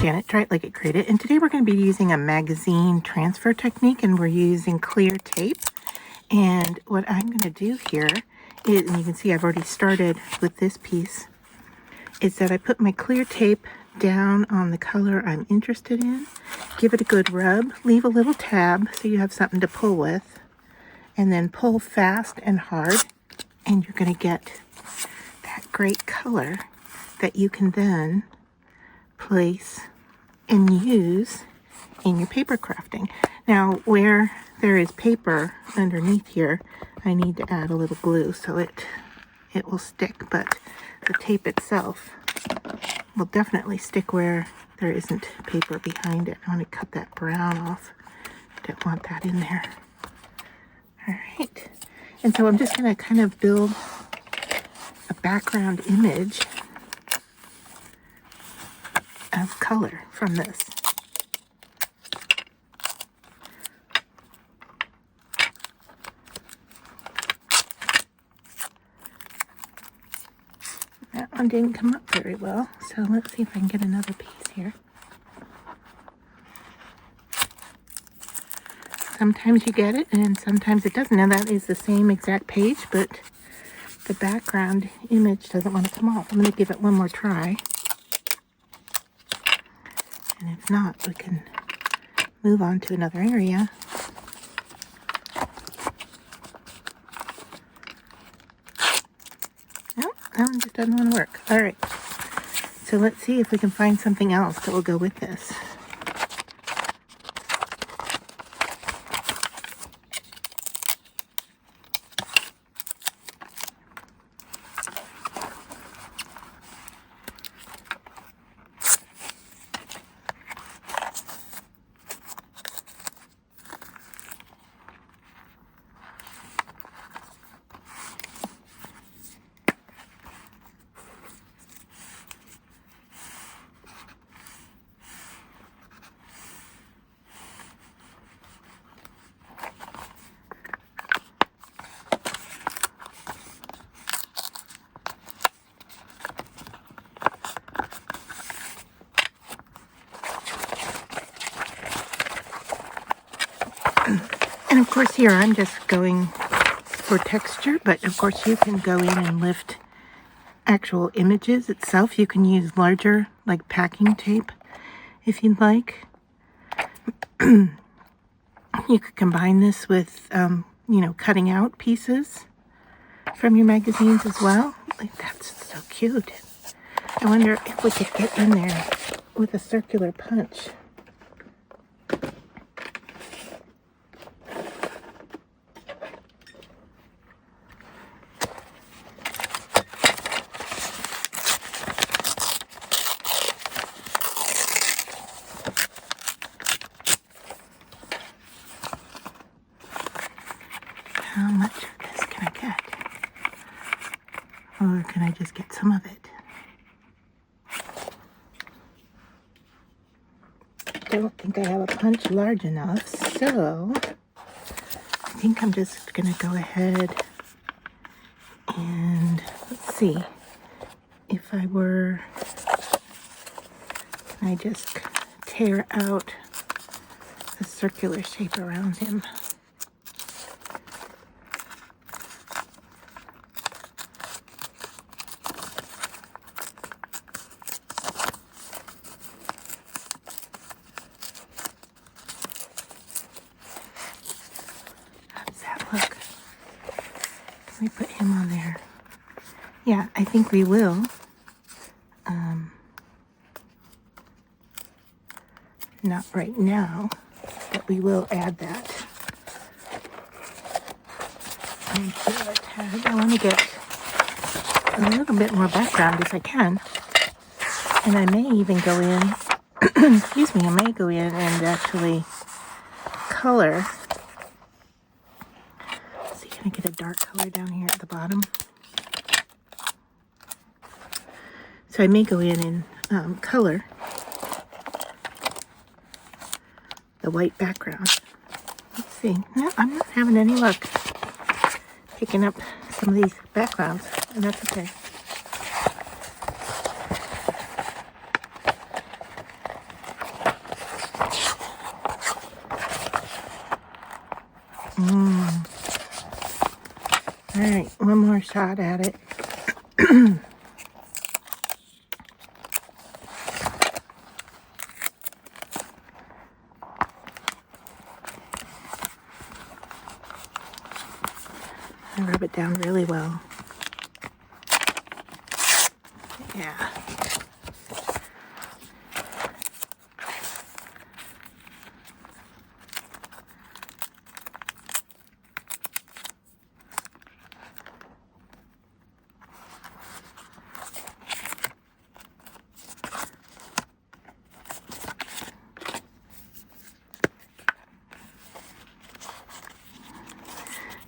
Janet, try it like it created. And today we're going to be using a magazine transfer technique, and we're using clear tape. And what I'm going to do here is, and you can see I've already started with this piece, is that I put my clear tape down on the color I'm interested in, give it a good rub, leave a little tab so you have something to pull with, and then pull fast and hard, and you're going to get that great color that you can then place and use in your paper crafting. Now, where there is paper underneath here, I need to add a little glue so it will stick, but the tape itself will definitely stick where there isn't paper behind it. I want to cut that brown off. Don't want that in there. All right. And so I'm just going to kind of build a background image of color from this. That one didn't come up very well, so let's see if I can get another piece here. Sometimes you get it and sometimes it doesn't. Now that is the same exact page, but the background image doesn't want to come off. I'm going to give it one more try. And if not, we can move on to another area. No, that one just doesn't want to work. All right. So let's see if we can find something else that will go with this. And of course here I'm just going for texture, but of course you can go in and lift actual images itself. You can use larger, like packing tape, if you'd like. You could combine this with, cutting out pieces from your magazines as well. Like, that's so cute. I wonder if we could get in there with a circular punch. How much of this can I get? Or can I just get some of it? I don't think I have a punch large enough, so I think I'm just going to go ahead and let's see. If I were, can I just tear out a circular shape around him? Look, can we put him on there? Yeah, I think we will. Not right now, but we will add that. I want to get a little bit more background if I can. And I may even go in, excuse me, I may go in and actually color. Can I get a dark color down here at the bottom? So I may go in and color the white background. Let's see. No, I'm not having any luck picking up some of these backgrounds, and that's okay. right, one more shot at it. I rub it down really well. Yeah.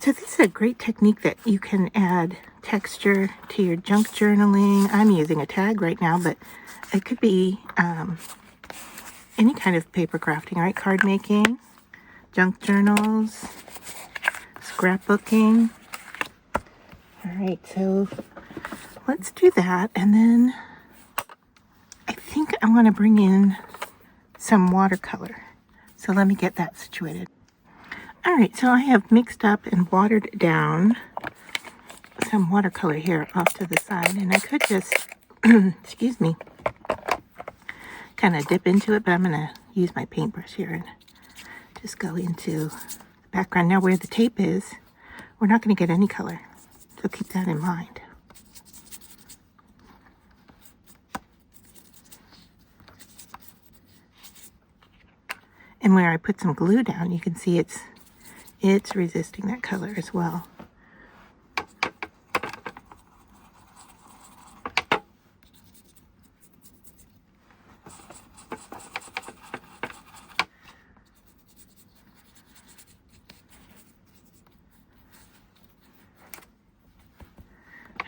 So this is a great technique that you can add texture to your junk journaling. I'm using a tag right now, but it could be any kind of paper crafting, right? Card making, junk journals, scrapbooking. All right, so let's do that. And then I think I want to bring in some watercolor. So let me get that situated. All right, so I have mixed up and watered down some watercolor here off to the side, and I could just, excuse me, kind of dip into it, but I'm going to use my paintbrush here and just go into the background. Now where the tape is, we're not going to get any color, so keep that in mind. And where I put some glue down, you can see it's resisting that color as well.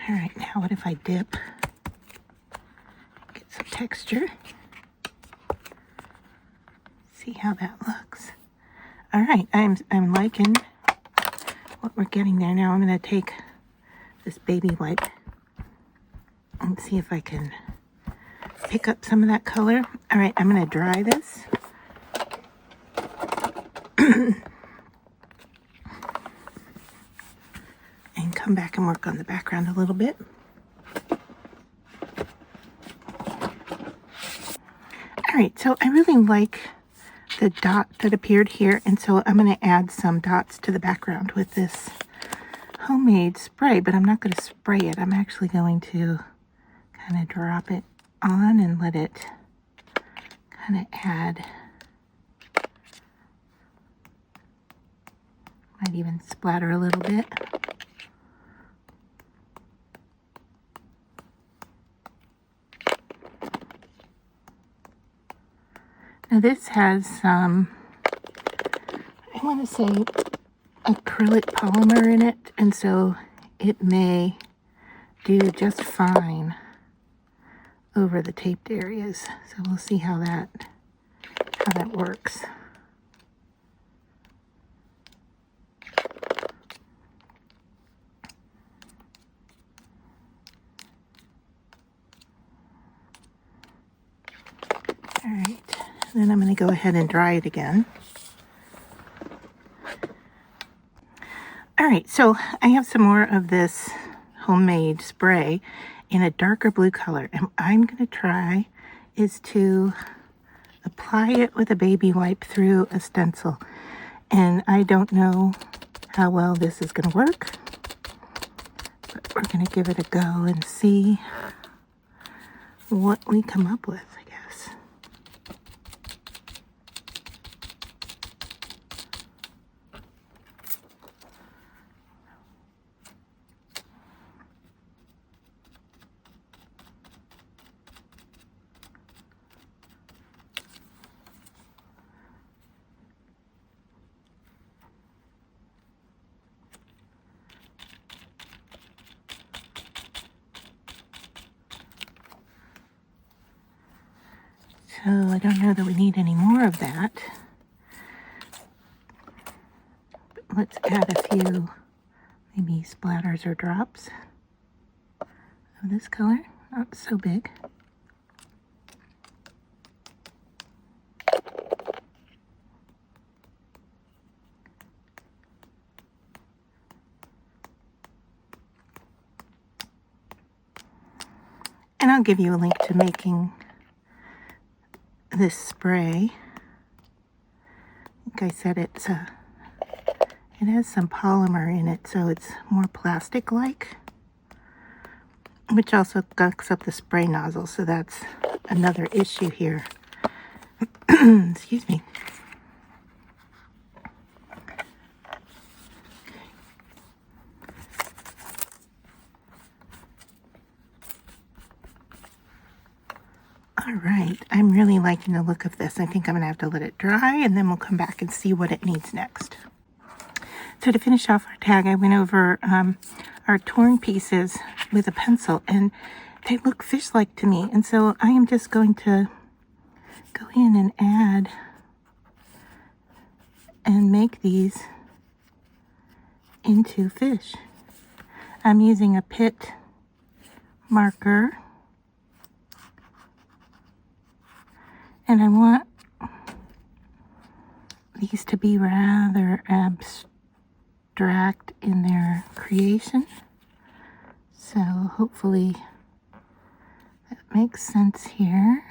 All right, now what if I dip, get some texture, see how that looks. All right, I'm liking what we're getting there. Now I'm going to take this baby wipe and see if I can pick up some of that color. All right, I'm going to dry this. And come back and work on the background a little bit. All right, so I really like the dot that appeared here, and so I'm going to add some dots to the background with this homemade spray, but I'm not going to spray it. I'm actually going to kind of drop it on and let it kind of add, might even splatter a little bit. Now this has some, I want to say, acrylic polymer in it, and so it may do just fine over the taped areas. So we'll see how that works. All right. Then I'm going to go ahead and dry it again. All right, so I have some more of this homemade spray in a darker blue color, and I'm going to try is to apply it with a baby wipe through a stencil. And I don't know how well this is going to work, but we're going to give it a go and see what we come up with, I guess. So I don't know that we need any more of that. But let's add a few maybe splatters or drops of this color. Not so big. And I'll give you a link to making this spray. Like I said, it has some polymer in it, so it's more plastic-like, which also gucks up the spray nozzle, so that's another issue here. Excuse me. All right, I'm really liking the look of this. I think I'm gonna have to let it dry, and then we'll come back and see what it needs next. So to finish off our tag, I went over our torn pieces with a pencil, and they look fish-like to me. And so I am just going to go in and add and make these into fish. I'm using a Pitt marker. And I want these to be rather abstract in their creation. So hopefully that makes sense here.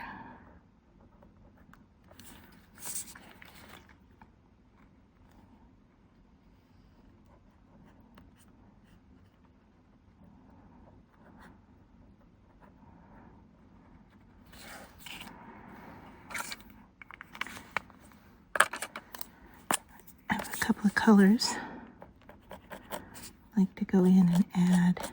Couple of colors I like to go in and add.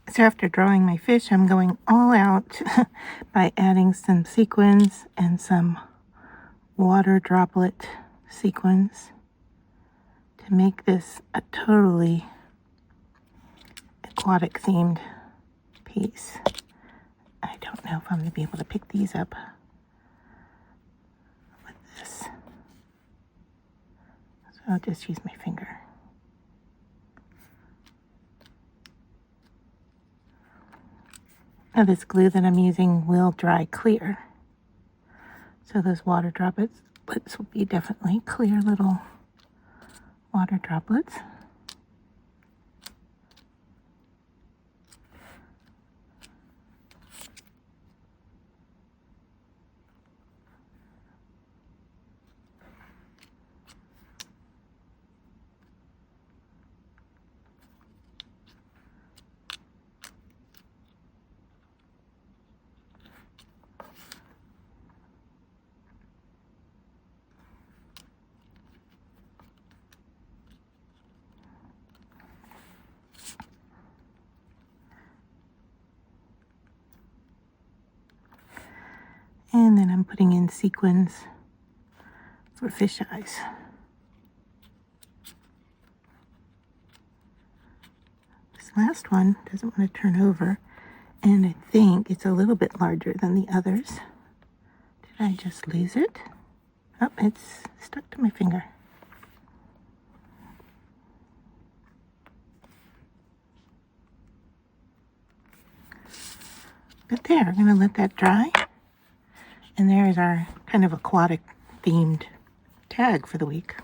So after drawing my fish, I'm going all out by adding some sequins and some water droplet sequins to make this a totally aquatic themed piece. I don't know if I'm going to be able to pick these up with this. I'll just use my finger. Now this glue that I'm using will dry clear. So those water droplets will be definitely clear little water droplets. And then I'm putting in sequins for fish eyes. This last one doesn't want to turn over, and I think it's a little bit larger than the others. Did I just lose it? Oh, it's stuck to my finger. But there, I'm going to let that dry. And there's our kind of aquatic themed tag for the week.